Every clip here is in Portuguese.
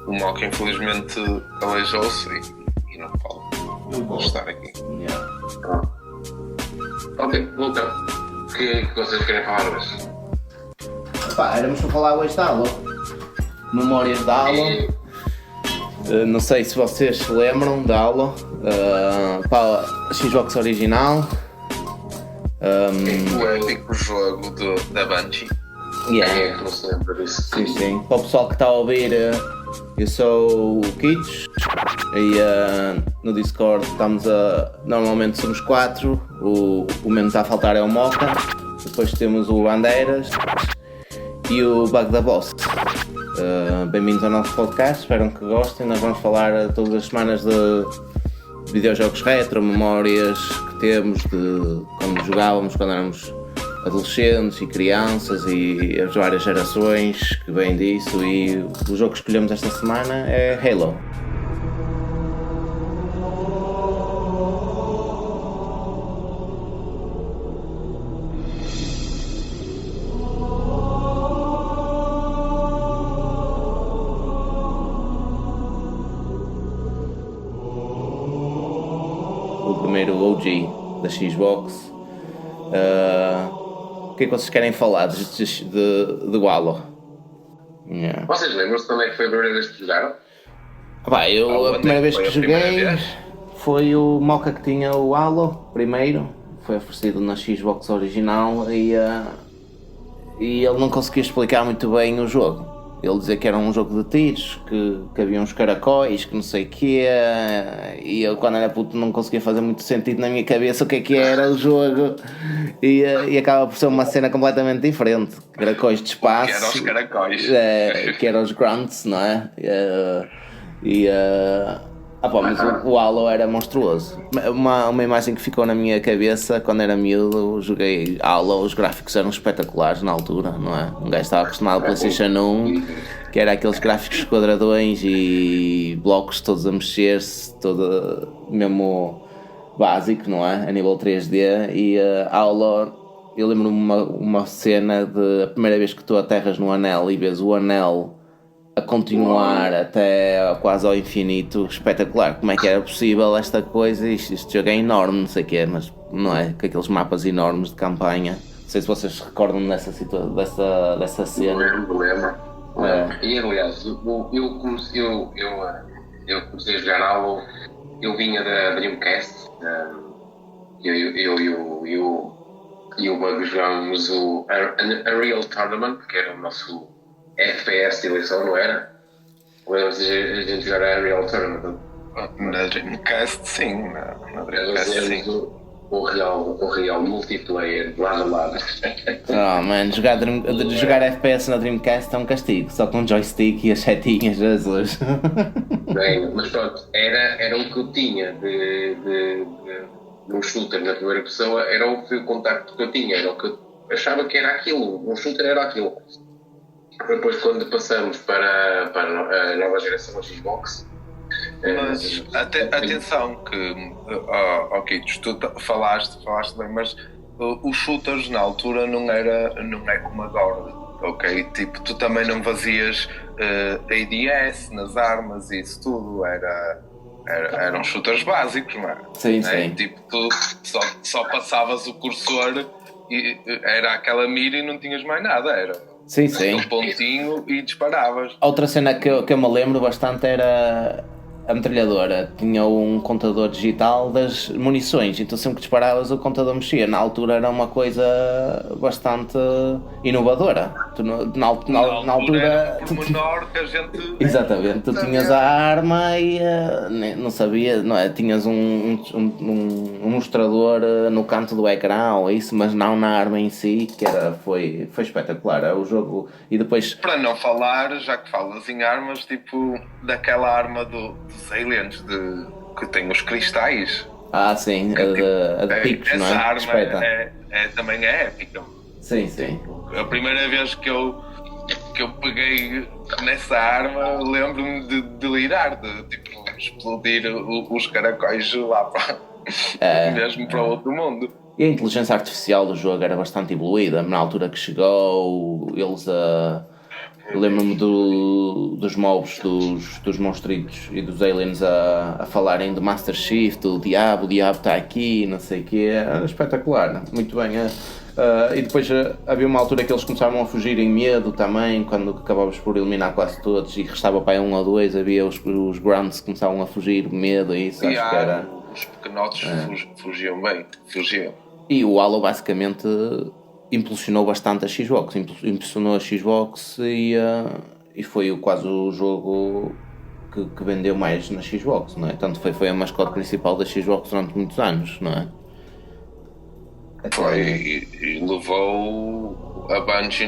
O Moca infelizmente aleijou-se e não pode estar aqui. Yeah. Ok, então, o que é que vocês querem falar hoje? Éramos para falar hoje da Halo. Memórias da Halo. Não sei se vocês se lembram da Halo. Para a Xbox original. O épico jogo da Banshee. É que não se lembra disso. Sim. Para o pessoal que está a ouvir, eu sou o Kitsch e no Discord normalmente somos 4. O menos a faltar é o Moca. Depois temos o Bandeiras e o Bug da Boss. Bem-vindos ao nosso podcast, espero que gostem. Nós vamos falar todas as semanas de videojogos retro, memórias que temos de quando jogávamos, quando éramos adolescentes e crianças e as várias gerações que vêm disso. E o jogo que escolhemos esta semana é Halo. O primeiro OG da Xbox. O que é que vocês querem falar do Halo? Yeah. Vocês lembram-se quando é que foi a primeira vez que jogaram? A primeira vez que joguei foi o Moca que tinha o Halo primeiro. Foi oferecido na Xbox original e ele não conseguia explicar muito bem o jogo. Ele dizia que era um jogo de tiros, que havia uns caracóis, que não sei o quê, e eu quando era puto não conseguia fazer muito sentido na minha cabeça o que era o jogo, e acaba por ser uma cena completamente diferente. Caracóis de espaço. Que eram os caracóis. Que eram os grunts, não é? Mas o Halo era monstruoso. Uma imagem que ficou na minha cabeça quando era miúdo, joguei Halo, os gráficos eram espetaculares na altura, não é? Um gajo estava acostumado ao PlayStation 1, que era aqueles gráficos quadradões e blocos todos a mexer-se, todo mesmo básico, não é? A nível 3D. E Halo, eu lembro-me uma cena de a primeira vez que tu aterras no anel e vês o anel a continuar até quase ao infinito, espetacular. Como é que era possível esta coisa? Este jogo é enorme, não sei o quê, mas não é? Com aqueles mapas enormes de campanha. Não sei se vocês se recordam dessa cena. Lembro. E aliás, eu comecei a jogar Halo, eu vinha da Dreamcast, eu e o Bug jogávamos o Unreal Tournament, que era o nosso FPS de eleição, não era? Lembras de a gente jogar a Unreal Tournament? Na Dreamcast, sim. Na Dreamcast, sim. O real multiplayer, lado a lado. Mano, jogar FPS na Dreamcast é um castigo, só com o joystick e as setinhas, Jesus. Bem, mas pronto, era o que eu tinha de um shooter na primeira pessoa, era o contacto que eu tinha, era o que eu achava que era aquilo, um shooter era aquilo. Depois, quando passamos para a nova geração da Xbox. Mas atenção que Kitsch, tu falaste bem, mas os shooters na altura não é como agora, ok? Tipo, tu também não fazias ADS nas armas e isso tudo, eram shooters básicos, não é? Sim. Tipo, tu só passavas o cursor e era aquela mira e não tinhas mais nada, era aquele pontinho e disparavas. Outra cena que eu me lembro bastante era a metralhadora. Tinha um contador digital das munições, então sempre que disparavas o contador mexia. Na altura era uma coisa bastante inovadora. Na altura era menor que a gente... Exatamente, tu tinhas a arma e não sabia, não é? Tinhas um mostrador no canto do ecrã ou isso, mas não na arma em si, que foi espetacular. O jogo. E depois, para não falar, já que falas em armas, tipo daquela arma dos aliens que tem os cristais. Sim, a de picos, não é? Essa arma também é épica. Sim. A primeira vez que eu peguei nessa arma, lembro-me de delirar, de tipo explodir os caracóis lá mesmo para o outro mundo. E a inteligência artificial do jogo era bastante evoluída. Na altura que chegou, eles eu lembro-me dos mobs, dos monstritos e dos aliens a falarem do Master Chief, do diabo, o diabo está aqui, não sei o quê. Era espetacular, muito bem. E depois havia uma altura que eles começaram a fugir em medo também, quando acabávamos por eliminar quase todos e restava para aí 1 ou 2, havia os grounds que começavam a fugir, medo e isso, acho que era... Os pequenotes fugiam bem, fugiam. E o Halo basicamente impulsionou bastante a Xbox, impulsionou a Xbox e foi quase o jogo que vendeu mais na Xbox, não é? Tanto foi a mascote principal da Xbox durante muitos anos, não é? Foi, e levou a Bungie,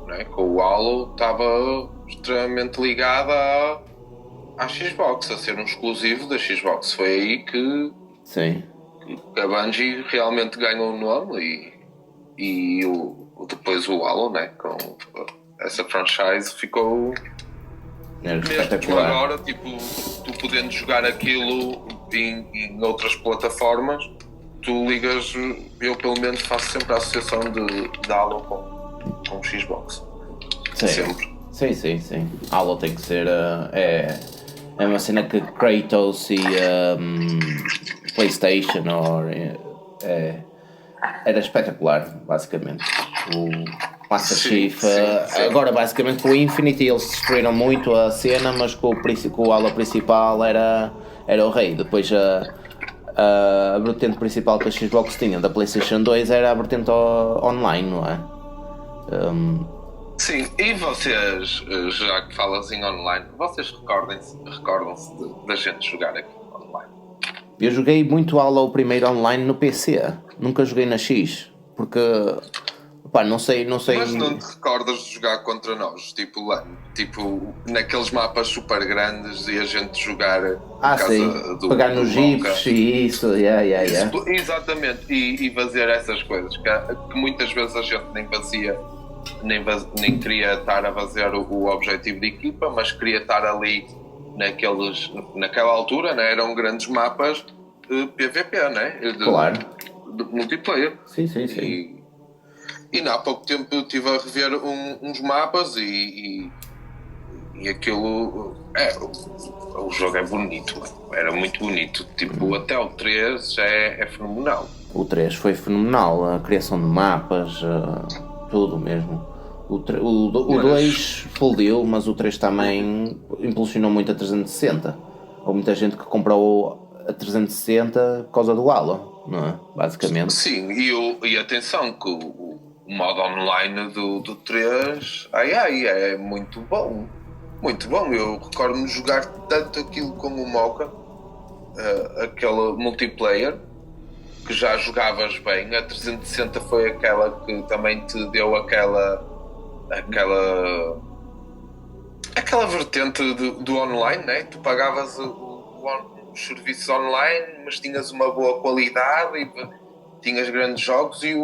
né, com o Halo, estava extremamente ligada à Xbox, a ser um exclusivo da Xbox. Foi aí que Sim. A Bungie realmente ganhou o nome e depois o Halo, né, com essa franchise ficou mesmo agora, tipo, tu podendo jogar aquilo em outras plataformas, tu ligas, eu pelo menos faço sempre a associação de Halo com Xbox. Sim. Sempre. Sim. Halo tem que ser é uma cena que Kratos e PlayStation era espetacular, basicamente. O Master Chief, sim. Agora basicamente com o Infinity eles destruíram muito a cena, mas com o Halo principal era o rei. Depois a vertente principal que a Xbox tinha da PlayStation 2 era a vertente online, não é? Sim, e vocês, já que falas em online, vocês recordam-se da gente jogar aqui online? Eu joguei muito Halo o primeiro online no PC, nunca joguei na X, porque pá, não sei. Mas não te recordas de jogar contra nós, tipo naqueles mapas super grandes e a gente jogar sim, pegar nos jeeps e isso, yeah. Exatamente, e fazer essas coisas que muitas vezes a gente nem fazia. Nem queria estar a fazer o objetivo de equipa, mas queria estar ali naquela altura, né? Eram grandes mapas de PVP, né? Claro. De multiplayer. Sim. E há pouco tempo eu estive a rever uns mapas e aquilo o jogo é bonito, era muito bonito, tipo, até o 3 é fenomenal. O 3 foi fenomenal, a criação de mapas, tudo mesmo. O 2 explodiu, mas o 3 também impulsionou muito a 360. Houve muita gente que comprou a 360 por causa do Halo, não é? Basicamente. Sim, e atenção que o modo online do 3 é muito bom. Muito bom. Eu recordo-me jogar tanto aquilo como o Mocha, aquele multiplayer, que já jogavas bem. A 360 foi aquela que também te deu aquela vertente do online, né? Tu pagavas os serviços online, mas tinhas uma boa qualidade e tinhas grandes jogos e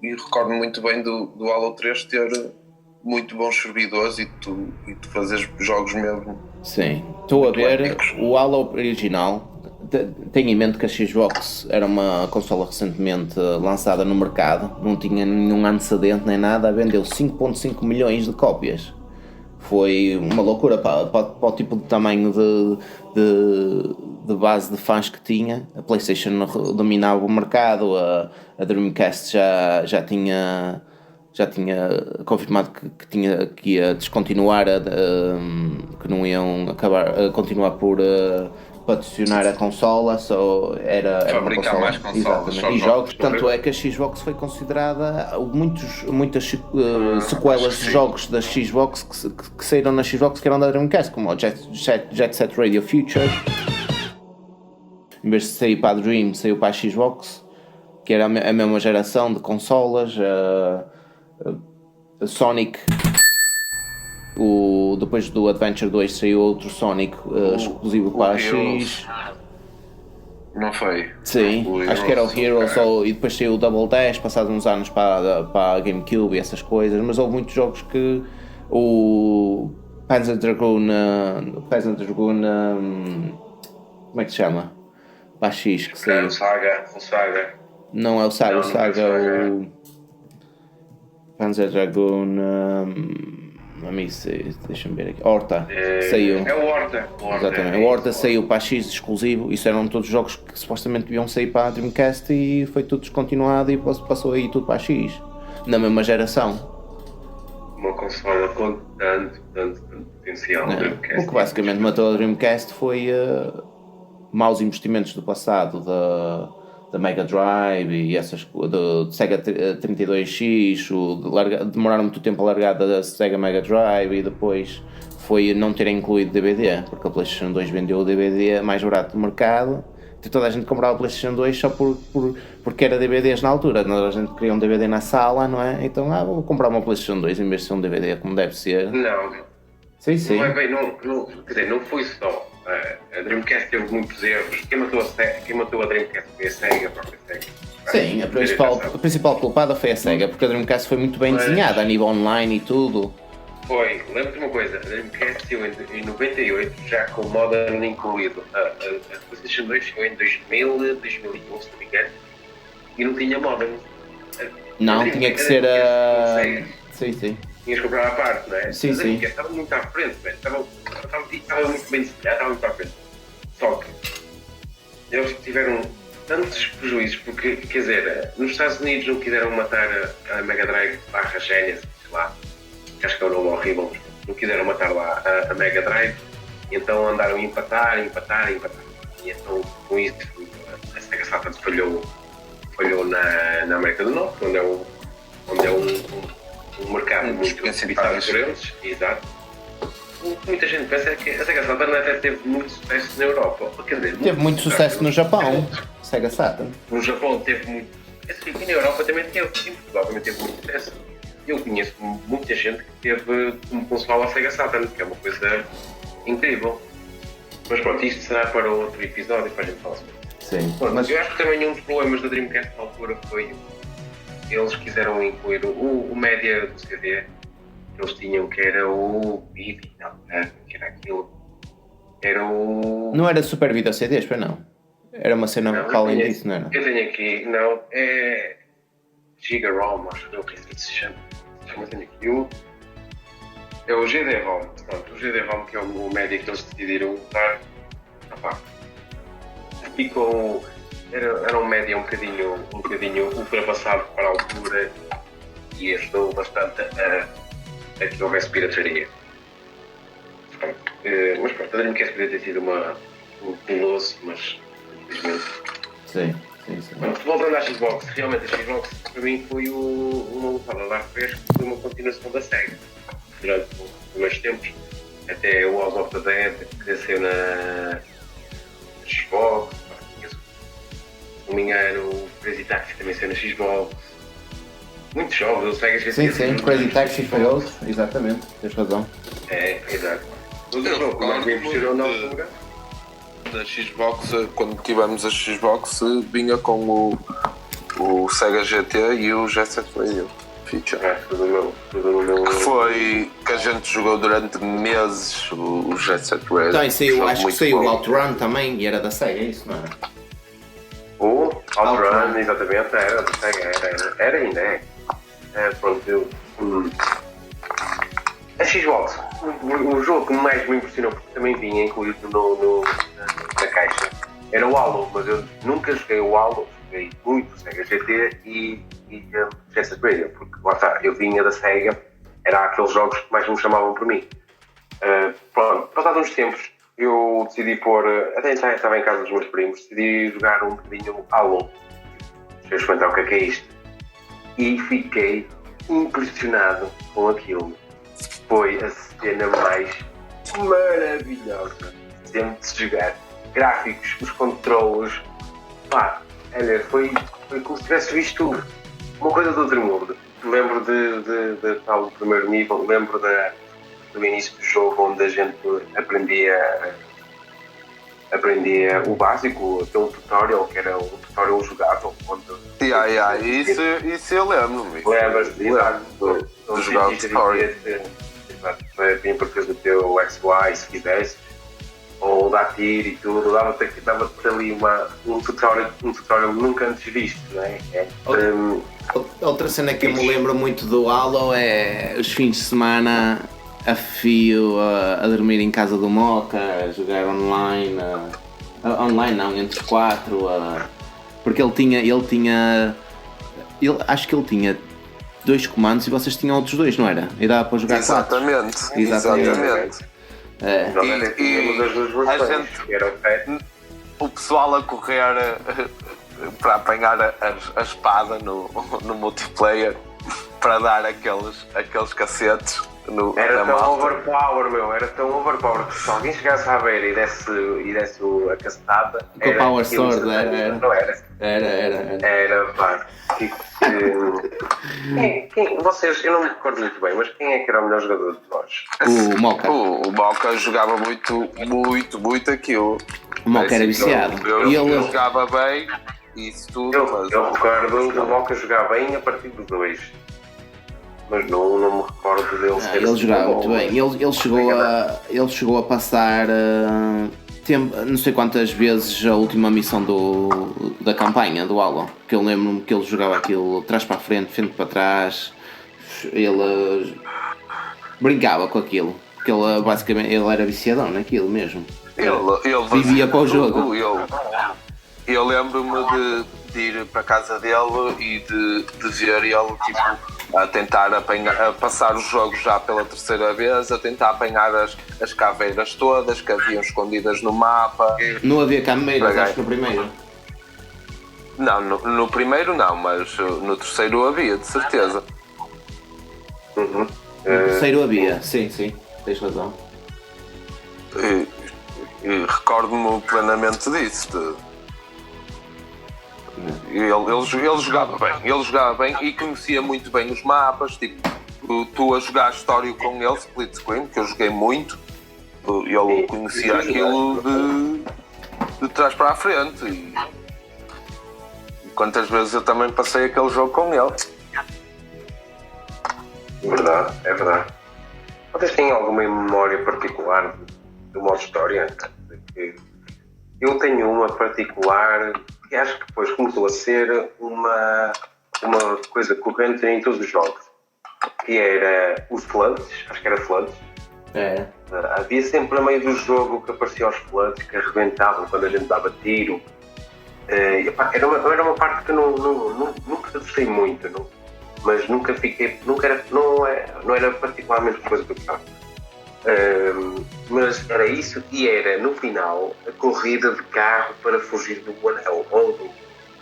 recordo muito bem do Halo 3 ter muito bons servidores e tu fazes jogos mesmo. Sim, estou a ver épicos. O Halo original. Tenho em mente que a Xbox era uma consola recentemente lançada no mercado, não tinha nenhum antecedente nem nada, vendeu 5.5 milhões de cópias. Foi uma loucura para o tipo de tamanho de base de fãs que tinha. A PlayStation dominava o mercado, a Dreamcast já tinha confirmado que ia descontinuar, que não iam continuar por patrocinar a consola, era uma consola, mais consolas e jogos, tanto é que a Xbox foi considerada muitas sequelas de jogos da Xbox que saíram na Xbox que eram da Dreamcast, como o Jet Set Radio Future, em vez de sair para a Dream, saiu para a Xbox, que era a mesma geração de consolas. Sonic, depois do Adventure 2 saiu outro Sonic exclusivo para a X. Não foi? Sim, acho que era o Heroes, e depois saiu o Double Dash, passados uns anos para a GameCube e essas coisas, mas houve muitos jogos que o Panzer Dragoon, como é que se chama? para a X que saiu. O Saga. Não é o Saga, Não, o Saga não é o é Saga. o Panzer Dragoon. Deixa-me ver aqui. Horta, saiu. É o Horta. Exatamente. O Horta saiu para a X exclusivo. Isso eram todos jogos que supostamente deviam sair para a Dreamcast e foi tudo descontinuado e passou aí tudo para a X. Na mesma geração. Uma consola com tanto potencial. O que basicamente matou a Dreamcast foi maus investimentos do passado da Mega Drive e essas do Sega 32X, demoraram muito tempo a largar da Sega Mega Drive e depois foi não terem incluído DVD, porque a PlayStation 2 vendeu o DVD mais barato do mercado. Então toda a gente comprava a PlayStation 2 só porque era DVDs na altura, a gente queria um DVD na sala, não é? Então vou comprar uma PlayStation 2 em vez de ser um DVD como deve ser. Não. Sim. Não é bem, quer dizer, não foi só. A Dreamcast teve muitos erros. Quem matou a Dreamcast foi a Sega, a própria Sega. Sim, a principal culpada foi a Sega, porque a Dreamcast foi muito bem desenhada a nível online e tudo. Foi, lembro-te uma coisa, a Dreamcast saiu em 98, já com o Modern incluído. A PlayStation 2 chegou em 2000, 2001, se não me engano, e não tinha Modern. Não, tinha que ser a... Sim. Tinhas que comprar à parte, não é? Sim. Estava muito à frente, velho. Estava muito bem desenhado, estava muito à frente. Só que eles tiveram tantos prejuízos, porque, quer dizer, nos Estados Unidos não quiseram matar a Mega Drive / Genesis, sei lá, que acho que é um nome horrível, mas não quiseram matar lá a Mega Drive, e então andaram a empatar. E então, com isso, a Sega Saturn falhou na América do Norte, onde é um mercado muito habitado por eles. Exato. O que muita gente pensa é que a Sega Saturn até teve muito sucesso na Europa. Quer dizer, teve muito sucesso no Japão, Sega Saturn. No Japão teve muito. E na Europa também teve, em Portugal também teve muito sucesso. Eu conheço muita gente que teve como console a Sega Saturn, que é uma coisa incrível. Mas pronto, isto será para outro episódio para a gente falar sobre isso. Sim. Pronto, mas eu acho que também um dos problemas da Dreamcast na altura foi eles quiseram incluir o média do CD que eles tinham, que era o Vivi, que era aquilo. Era o... Não era Super Video CDs, foi não? Era uma cena para além disso, não era? Eu tenho aqui, não, é Giga-ROM, acho que é o que se chama. Eu tenho aqui é o GD-ROM, pronto, o GD-ROM que é o média que eles decidiram usar. Ficou... Era um média um bocadinho ultrapassado para a altura e ajudou bastante a que houvesse pirataria. Mas pronto, a Dreamcast poderia ter sido um colosso, mas infelizmente. Sim. Voltando à Xbox, realmente a Xbox para mim foi uma foi uma continuação da SEGA durante os primeiros tempos, até o House of the Dead que nasceu na Xbox. Se não me engano, o Crazy Taxi também saiu na Xbox. Muitos jogos, o Sega GT. Sim, Crazy Taxi foi outro, exatamente, tens razão. Exato. O jogo que mais me impressionou na altura. Da Xbox, quando tivemos a Xbox, vinha com o Sega GT e o Jet Set Radio Feature. Tudo no meu. Que foi que a gente jogou durante meses o Jet Set Radio. Então, acho que saiu o Outrun também e era da Sega, é isso, não era? O Outrun, exatamente, era da Sega, era ainda, é. Pronto, a Xbox, o jogo que mais me impressionou, porque também vinha incluído na caixa, era o Halo, mas eu nunca joguei o Halo, joguei muito o Sega GT e Jet Set Radio, porque lá está, eu vinha da Sega, era aqueles jogos que mais me chamavam por mim. Pronto, passados uns tempos, eu decidi pôr, até já estava em casa dos meus primos, decidi jogar um bocadinho Halo. Deixa eu experimentar o que é isto. E fiquei impressionado com aquilo. Foi a cena mais maravilhosa sempre de se jogar. Gráficos, os controles, olha, foi como se tivesse visto uma coisa do outro mundo. Lembro de tal primeiro nível, lembro do início do jogo onde a gente aprendia o básico, até um tutorial que era um tutorial jogável. Isso eu lembro-me. Lembras-te, exato, do jogar o tutorial. Exato, vinha para fazer o teu XY se quisesse. ou dar tiro e tudo, dava-te ali um tutorial nunca antes visto, não é? Outra cena que eu me lembro muito do Halo é os fins de semana a fio a dormir em casa do Moca, a jogar online, online não, entre 4, porque acho que ele tinha 2 comandos e vocês tinham outros 2, não era? E dava para jogar 4. Exatamente. É. Tínhamos as duas versões, que era o pet. O pessoal a correr para apanhar a espada no multiplayer para dar aqueles cacetes era na tão malta. overpower, meu, era tão overpower que se alguém chegasse à beira e desse a cacetada Com o Power Sword, não era? Era, pá. Vocês, eu não me recordo muito bem, mas quem é que era o melhor jogador de nós? O Moca. O Moca jogava muito aquilo. O Moca era viciado. Eu jogava bem isso tudo. Eu recordo do Moca jogar bem a partir do 2. Mas não me recordo dele ser. Ele jogava muito bem. Ele chegou a passar não sei quantas vezes a última missão da campanha do Halo. Que eu lembro-me que ele jogava aquilo trás para a frente para trás. Ele brincava com aquilo. Porque ele basicamente era viciadão naquilo mesmo. Ele vivia para o jogo. Eu lembro-me de ir para a casa dele e de ver ele tipo a tentar a passar os jogos já pela terceira vez, a tentar apanhar as caveiras todas que haviam escondidas no mapa. Não havia caveiras, acho que no primeiro. Não, no primeiro não, mas no terceiro havia, de certeza. Uhum. No terceiro havia, sim, tens razão. E recordo-me plenamente disso. Ele jogava bem e conhecia muito bem os mapas, tipo, tu a jogar história com ele, split screen, que eu joguei muito, ele conhecia aquilo de trás para a frente e quantas vezes eu também passei aquele jogo com ele. É verdade. Vocês têm alguma memória particular do modo história? Eu tenho uma particular que acho que depois começou a ser uma coisa corrente em todos os jogos, que era os floods, acho que era floods. É. Havia sempre a meio do jogo que apareciam os floods que arrebentavam quando a gente dava tiro. Era uma parte que eu nunca gostei muito, mas nunca fiquei, não era particularmente uma coisa que eu gostava. Mas era isso, e era no final a corrida de carro para fugir do anel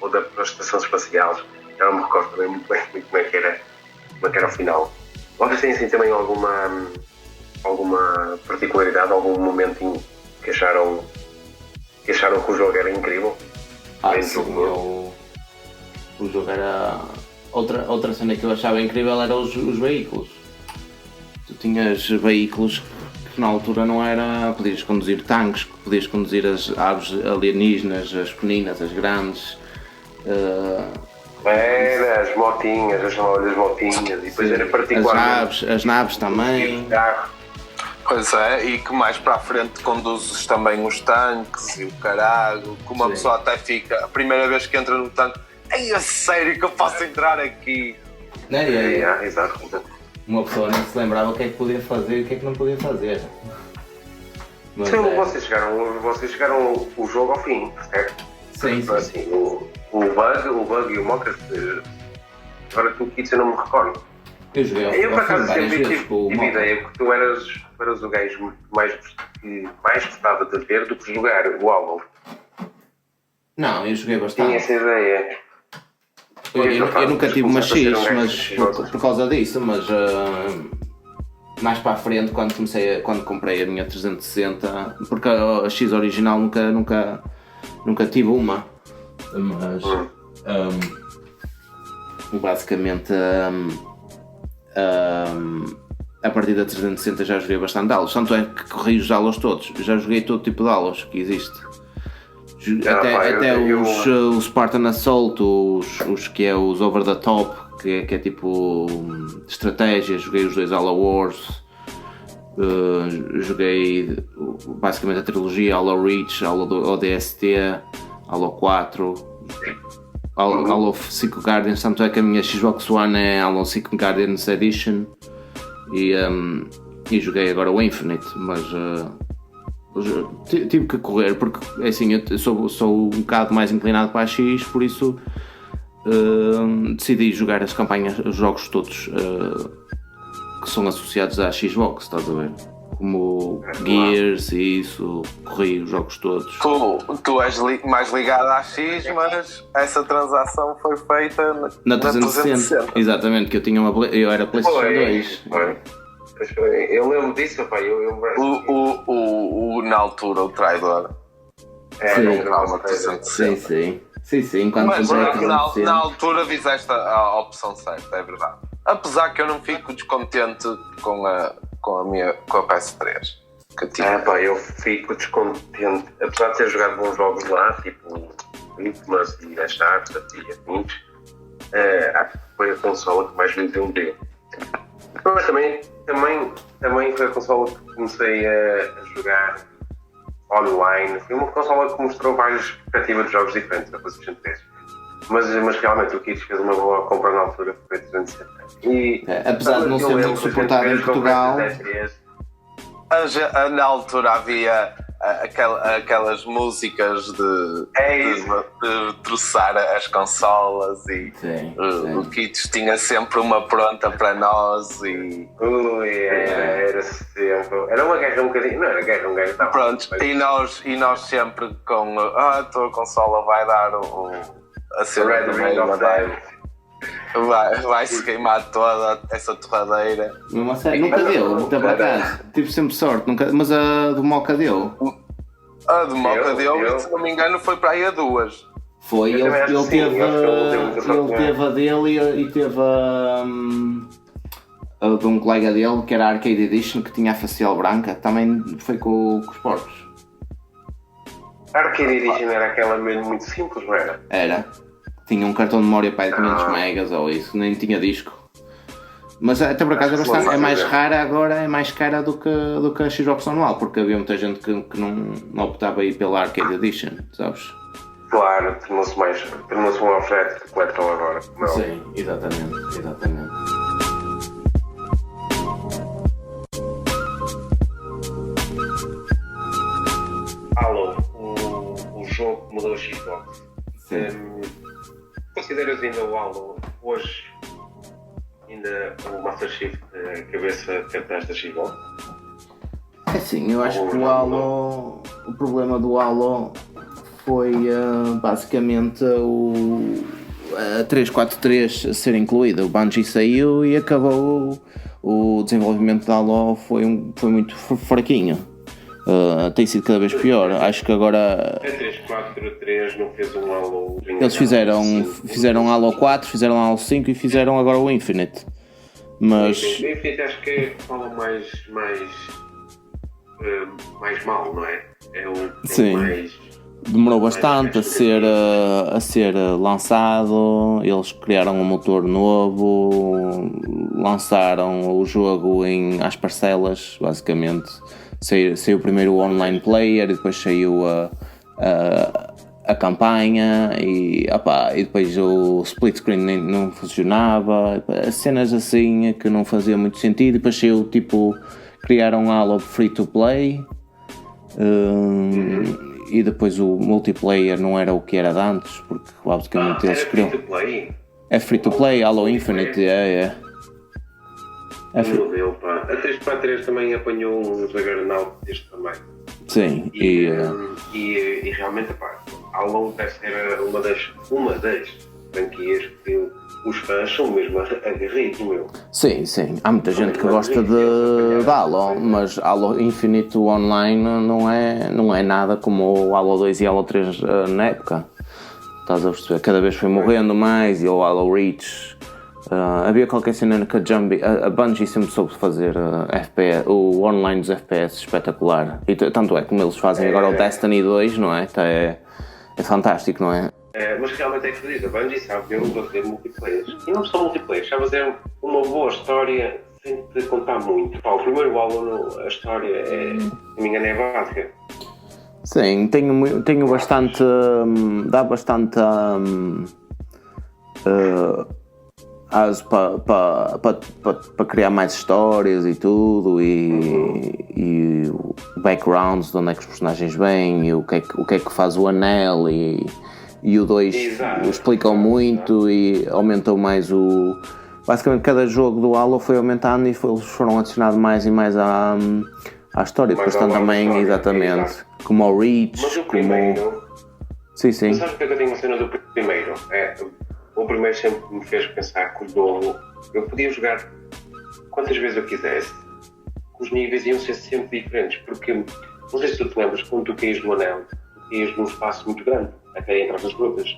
ou da estação espacial. Eu não me recordo também muito bem como é que era o final. Vocês têm assim também alguma particularidade, algum momento que acharam que o jogo era incrível? Sim, o jogo era. Outra cena que eu achava incrível era os veículos. Tu tinhas veículos que na altura não era. Podias conduzir tanques, podias conduzir as aves alienígenas, as pequeninas, as grandes. Era as motinhas, eu chamava-lhe as motinhas, e depois era particularmente. As naves também. Pois é, e que mais para a frente conduzes também os tanques e o caralho, que uma pessoa até fica, a primeira vez que entra no tanque, é sério que eu posso entrar aqui? Exato. Uma pessoa não se lembrava o que é que podia fazer e o que é que não podia fazer. Mas, então, vocês chegaram o jogo ao fim, certo? Sim. Assim, o Bug e o Mocha, agora tu Kids eu não me recordo. Eu joguei eu por acaso sempre tive com o ideia que tu eras o gajo que mais gostava de ver do que jogar o Halo. Não, eu joguei bastante. Tinha essa ideia. Eu nunca tive uma X, mas por causa disso, mas mais para a frente quando comprei a minha 360, porque a X original nunca tive uma, mas basicamente a partir da 360 já joguei bastante Halos, tanto é que corri os Halos todos, já joguei todo tipo de Halos que existe. Até os Spartan Assault, os que é os Over the Top, que é tipo estratégia, joguei os 2 Halo Wars, Joguei basicamente a trilogia Halo Reach, Halo ODST, Halo 4, Halo 5 Guardians, tanto é que a minha Xbox One é Halo 5 Guardians Edition e joguei agora o Infinite, mas tive que correr porque assim, eu sou um bocado mais inclinado para a X, por isso decidi jogar as campanhas, os jogos todos que são associados à Xbox, estás a ver? Como Gears e isso, corri os jogos todos. Tu és mais ligado à X, mas essa transação foi feita na 360. Exatamente, que eu era PlayStation 2. Eu lembro disso, pai. Na altura, o traidor. Sim, quando mas na altura fizeste a opção certa, é verdade. Apesar que eu não fico descontente com a PS3 que tinha. Eu fico descontente, apesar de ter jogado bons jogos lá, tipo Infamous e Uncharted e afins, acho que foi a consola que mais me deu. Mas também foi a consola que comecei a jogar online. Foi uma consola que mostrou várias perspectivas de jogos diferentes da PlayStation 3. Mas realmente o Kids fez uma boa compra na altura, foi 360. Apesar de não ser muito suportado em Portugal. Na altura havia aquelas músicas de troçar as consolas e o Kids tinha sempre uma pronta para nós era sempre. Era uma guerra um bocadinho. Não era guerra, um gajo estava. Pronto, e nós sempre com a tua consola vai dar a ser Red Ring of Death. Vai-se queimar toda essa torradeira. Nunca deu, por acaso. Tive sempre sorte, mas a do Moca deu. A do Moca deu, se não me engano, foi para aí a 2. Foi, ele teve a dele e teve a de um colega dele, que era a Arcade Edition, que tinha a facial branca, também foi com os porcos. A Arcade Edition era aquela mesmo muito simples, não era? Era. Tinha um cartão de memória para 500 megas ou isso, nem tinha disco. Mas até por acaso é mais rara agora, é mais cara do que a Xbox anual, porque havia muita gente que não optava aí pela Arcade Edition, sabes? Claro, tornou-se um objeto de collector agora. Não. Sim, exatamente. Halo, o jogo que mudou a Xbox. Consideras ainda o Halo hoje ainda o Master Chief a cabeça que atrás da Xbox? É sim, eu acho que o problema do Halo foi basicamente a 343 ser incluída. O Bungie saiu e acabou o desenvolvimento da Halo foi muito fraquinho. Tem sido cada vez pior. Acho que agora a 343 não fez um Halo. Eles fizeram Halo 4, fizeram Halo 5 e fizeram agora o Infinite. Mas o Infinite acho que é o Halo mais mal, não é? Sim. Demorou bastante a ser lançado. Eles criaram um motor novo, lançaram o jogo às parcelas, basicamente. Saiu primeiro o online player, depois saiu a campanha e depois o split screen não funcionava, cenas assim que não fazia muito sentido. Depois saiu criaram um Halo free to play e depois o multiplayer não era o que era de antes, porque basicamente eles criam. É free to play, Halo Infinite, é. A 343 também apanhou uns agarnados deste também. Sim, e realmente, Halo deve ser uma das franquias que os fãs são mesmo agarridos, meu. Sim, há muita gente que gosta de Halo, mas Halo Infinite Online não é nada como o Halo 2 e Halo 3 na época. Estás a perceber? Cada vez foi morrendo mais, e o Halo Reach. Havia qualquer cena que a Bungie sempre soube fazer o online dos FPS espetacular. E tanto é como eles fazem agora o Destiny 2, não é? É fantástico, não é? Mas realmente é que se diz, a Bungie sabe fazer multiplayer. E não só multiplayer, sabe fazer uma boa história sem te contar muito. Pá, o primeiro Halo, a história é, se não me engano, é básica. Sim, tenho bastante. Dá bastante aso para criar mais histórias e tudo, e o backgrounds, de onde é que os personagens vêm, e o que é que faz o anel, e o 2 explicam muito e aumentou mais o. Basicamente, cada jogo do Halo foi aumentando e eles foram adicionando mais e mais à história. Depois estão também, exatamente, como o Reach. Mas o primeiro. Sim. Mas sabes o que é que eu tenho a cena do primeiro? O primeiro sempre me fez pensar que o jogo eu podia jogar quantas vezes eu quisesse, os níveis iam ser sempre diferentes, porque não sei se tu te lembras, quando tu caís do anel, tu caís num espaço muito grande, até entre as grutas.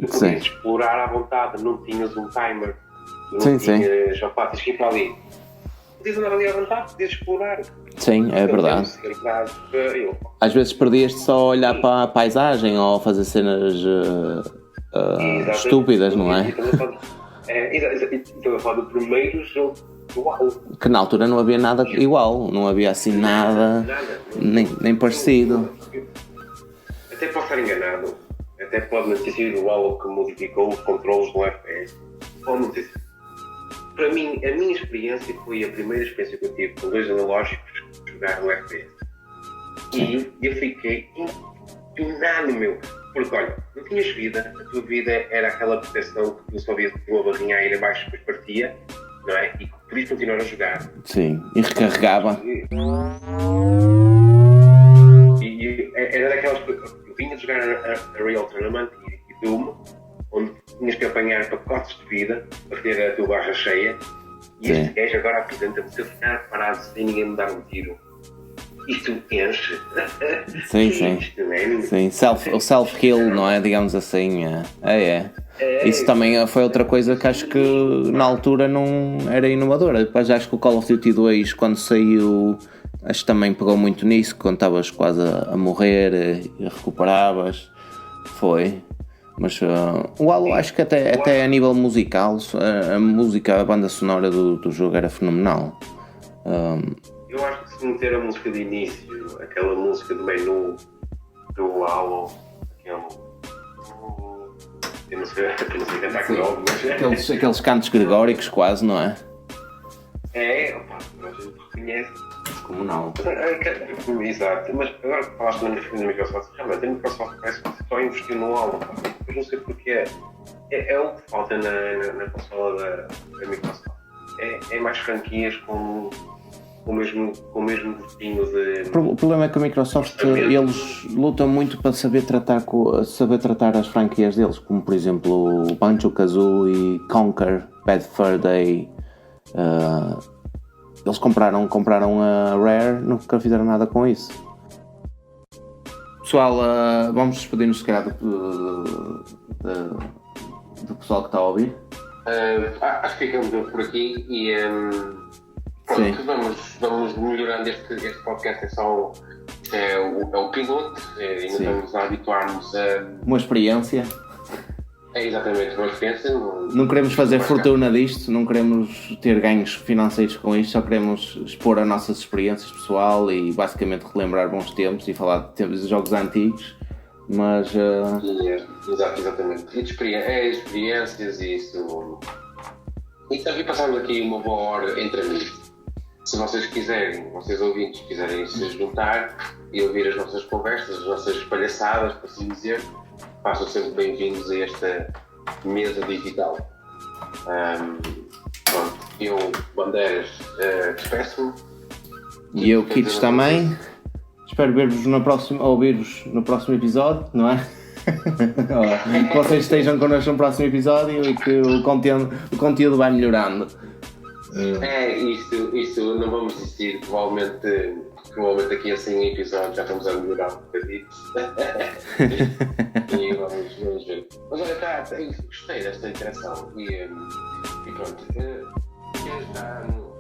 Tu podias explorar à vontade, não tinhas um timer, não tinhas, opá, tens que ir para ali. Podias andar ali à vontade, podias explorar. Sim, é verdade. Às vezes perdias-te só a olhar para a paisagem ou fazer cenas estúpidas, não é? Estou a falar do primeiro jogo do Halo. Que na altura não havia nada igual, não havia assim nada nem parecido. Até posso estar enganado, até pode não ter sido o Halo que modificou os controles do FPS, ou não sei. Para mim, a minha experiência foi a primeira experiência que eu tive com 2 analógicos jogar no FPS. E eu fiquei impressionado, meu. Porque olha, não tinhas vida, a tua vida era aquela proteção que tu só vias uma barrinha a ir abaixo e depois partia, não é? E podias continuar a jogar. Sim, e recarregava. E era daquelas coisas. Eu vinha jogar a Real Tournament e Doom, onde tinhas que apanhar pacotes de vida para ter a tua barra cheia. E este gajo agora apresenta-me se eu ficar parado sem ninguém me dar um tiro. Isto enche. Sim. O self-kill, não é? Digamos assim. Isso também foi outra coisa que acho que na altura não era inovadora. Depois acho que o Call of Duty 2, quando saiu, acho que também pegou muito nisso, quando estavas quase a morrer e recuperavas. Foi. Mas o Halo, acho que até a nível musical, a banda sonora do jogo era fenomenal. Eu acho que se meter a música de início, aquela música do menu do Halo, eu não sei cantar com ele, mas aqueles cantos gregóricos quase, não é? Opa, a gente reconhece. Como não? Exato, mas agora que falaste na Microsoft, realmente a Microsoft parece que só investiu no Halo, mas não sei porque é o que falta na consola da Microsoft. É mais franquias com o mesmo gostinho de... O problema é que a Microsoft, eles lutam muito para saber tratar as franquias deles, como por exemplo o Banjo-Kazooie, Conker, Bad Fur Day. Eles compraram a Rare, nunca fizeram nada com isso. Pessoal, vamos despedir-nos se calhar do pessoal que está a ouvir. Acho que ficamos por aqui e pronto, vamos melhorando este podcast. É o piloto, ainda estamos a habituar-nos a... Uma experiência. É exatamente uma experiência. Não queremos fazer fortuna disto, não queremos ter ganhos financeiros com isto, só queremos expor as nossas experiências pessoal e basicamente relembrar bons tempos e falar de jogos antigos, mas... Exatamente. E experiências e isso... E passamos aqui uma boa hora entre amigos. Se vocês quiserem, vocês ouvintes quiserem se juntar e ouvir as nossas conversas, as nossas palhaçadas, por assim dizer, façam sempre bem-vindos a esta mesa digital. Pronto, eu, Bandeiras, despeço-me. E eu, Kids, também. Espero ouvir-vos no próximo episódio, não é? Que vocês estejam connosco no próximo episódio e que o conteúdo vai melhorando. Isso não vamos desistir, provavelmente aqui a 100 episódios já estamos a melhorar um bocadinho. E vamos ver. Mas olha, gostei desta interação e pronto. Já no...